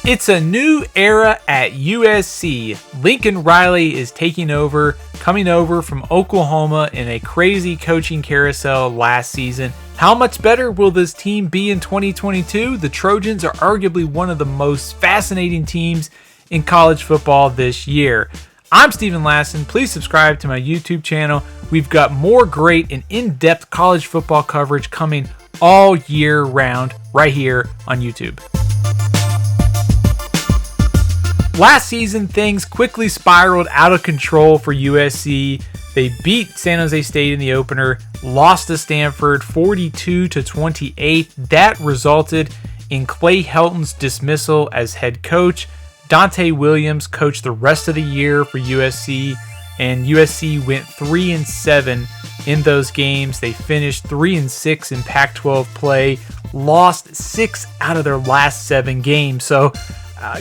It's a new era at USC. Lincoln Riley is taking over, coming over from Oklahoma in a crazy coaching carousel last season. How much better will this team be in 2022? The Trojans are arguably one of the most fascinating teams in college football this year. I'm StevenLCFB. Please subscribe to my YouTube channel. We've got more great and in-depth college football coverage coming all year round right here on YouTube. Last season, things quickly spiraled out of control for USC. They beat San Jose State in the opener, lost to Stanford 42-28. That resulted in Clay Helton's dismissal as head coach. Dante Williams coached the rest of the year for USC, and USC went 3-7 in those games. They finished 3-6 in Pac-12 play, lost 6 out of their last 7 games. So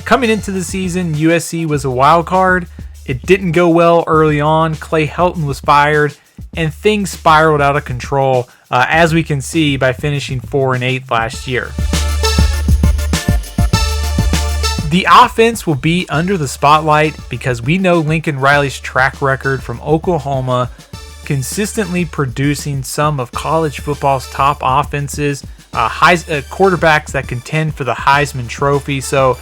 coming into the season, USC was a wild card. It didn't go well early on. Clay Helton was fired, and things spiraled out of control, as we can see by finishing 4-8 last year. The offense will be under the spotlight because we know Lincoln Riley's track record from Oklahoma, consistently producing some of college football's top offenses, quarterbacks that contend for the Heisman Trophy. So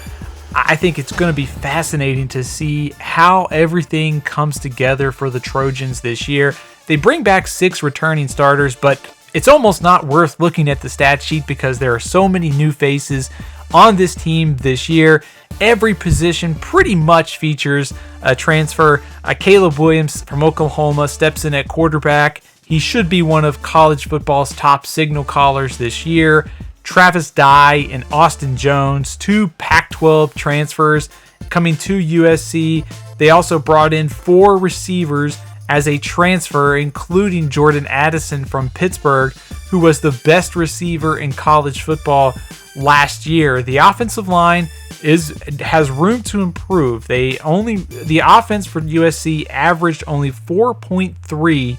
I think it's going to be fascinating to see how everything comes together for the Trojans this year. They bring back 6 returning starters, but it's almost not worth looking at the stat sheet because there are so many new faces on this team this year. Every position pretty much features a transfer. Caleb Williams from Oklahoma steps in at quarterback. He should be one of college football's top signal callers this year. Travis Dye and Austin Jones, 2 Pac-12 transfers coming to USC. They also brought in 4 receivers as a transfer, including Jordan Addison from Pittsburgh, who was the best receiver in college football last year. The offensive line has room to improve. The offense for USC averaged only 4.3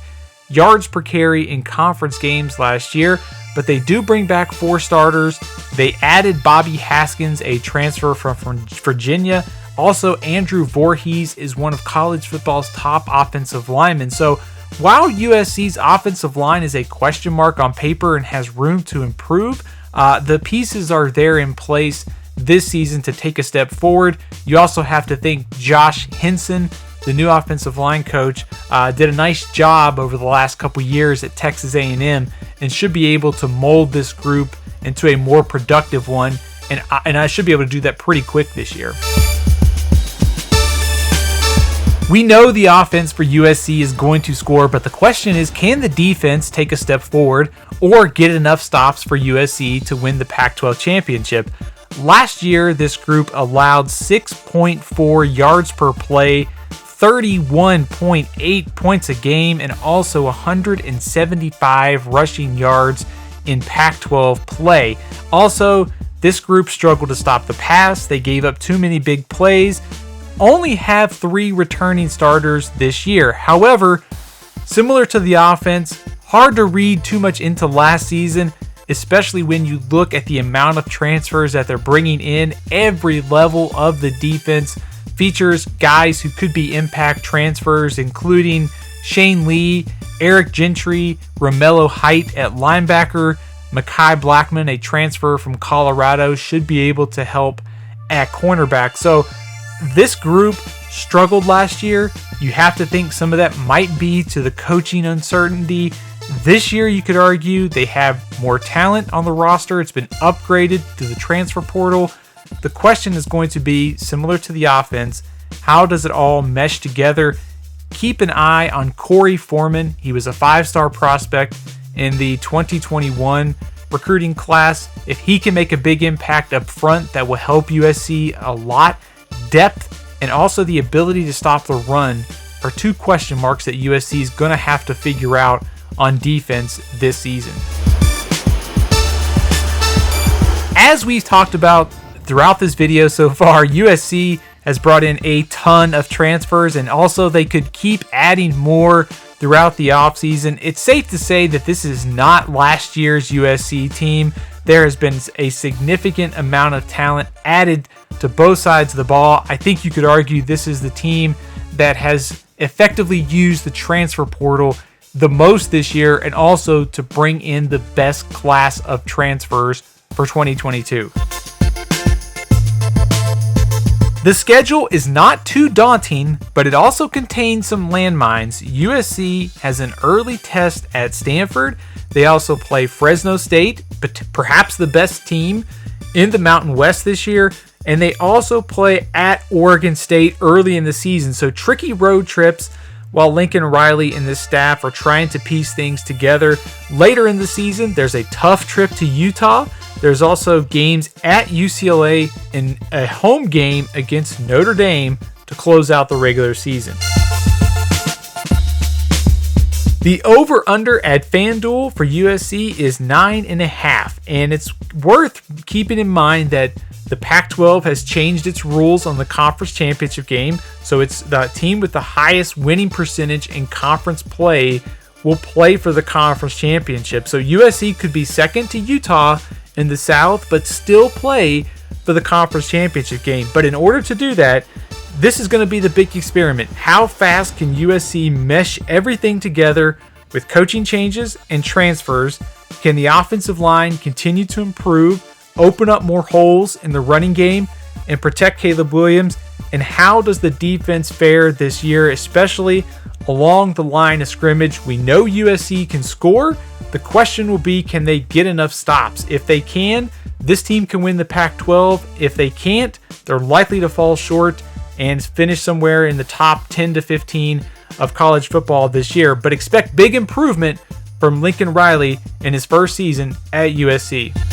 yards per carry in conference games last year, but they do bring back 4 starters. They added Bobby Haskins, a transfer from Virginia. Also, Andrew Voorhees is one of college football's top offensive linemen. So while USC's offensive line is a question mark on paper and has room to improve, the pieces are there in place this season to take a step forward. You also have to think Josh Henson, the new offensive line coach, did a nice job over the last couple years at Texas A&M and should be able to mold this group into a more productive one, and I should be able to do that pretty quick this year. We know the offense for USC is going to score, but the question is, can the defense take a step forward or get enough stops for USC to win the Pac-12 championship? Last year, this group allowed 6.4 yards per play, 31.8 points a game, and also 175 rushing yards in Pac-12 play. Also, this group struggled to stop the pass. They gave up too many big plays. Only have 3 returning starters this year. However, similar to the offense, hard to read too much into last season, especially when you look at the amount of transfers that they're bringing in. Every level of the defense features guys who could be impact transfers, including Shane Lee, Eric Gentry, Romello Height at linebacker, Mekhi Blackman, a transfer from Colorado, should be able to help at cornerback. So this group struggled last year. You have to think some of that might be to the coaching uncertainty. This year, you could argue they have more talent on the roster. It's been upgraded to the transfer portal. The question is going to be similar to the offense. How does it all mesh together? Keep an eye on Corey Foreman. He was a 5-star prospect in the 2021 recruiting class. If he can make a big impact up front, that will help USC a lot. Depth and also the ability to stop the run are 2 question marks that USC is going to have to figure out on defense this season. As we've talked about throughout this video so far, USC has brought in a ton of transfers, and also they could keep adding more throughout the offseason. It's safe to say that this is not last year's USC team. There has been a significant amount of talent added to both sides of the ball. I think you could argue this is the team that has effectively used the transfer portal the most this year, and also to bring in the best class of transfers for 2022. The schedule is not too daunting, but it also contains some landmines. USC has an early test at Stanford. They also play Fresno State, but perhaps the best team in the Mountain West this year. And they also play at Oregon State early in the season. So tricky road trips while Lincoln Riley and his staff are trying to piece things together. Later in the season, there's a tough trip to Utah. There's also games at UCLA and a home game against Notre Dame to close out the regular season. The over-under at FanDuel for USC is 9.5, and it's worth keeping in mind that the Pac-12 has changed its rules on the conference championship game, so it's the team with the highest winning percentage in conference play will play for the conference championship. So USC could be second to Utah in the South, but still play for the conference championship game. But in order to do that, this is going to be the big experiment. How fast can USC mesh everything together with coaching changes and transfers? Can the offensive line continue to improve, open up more holes in the running game, and protect Caleb Williams? And how does the defense fare this year, especially along the line of scrimmage? We know USC can score. The question will be, can they get enough stops? If they can, this team can win the Pac-12. If they can't, they're likely to fall short and finish somewhere in the top 10 to 15 of college football this year. But expect big improvement from Lincoln Riley in his first season at USC.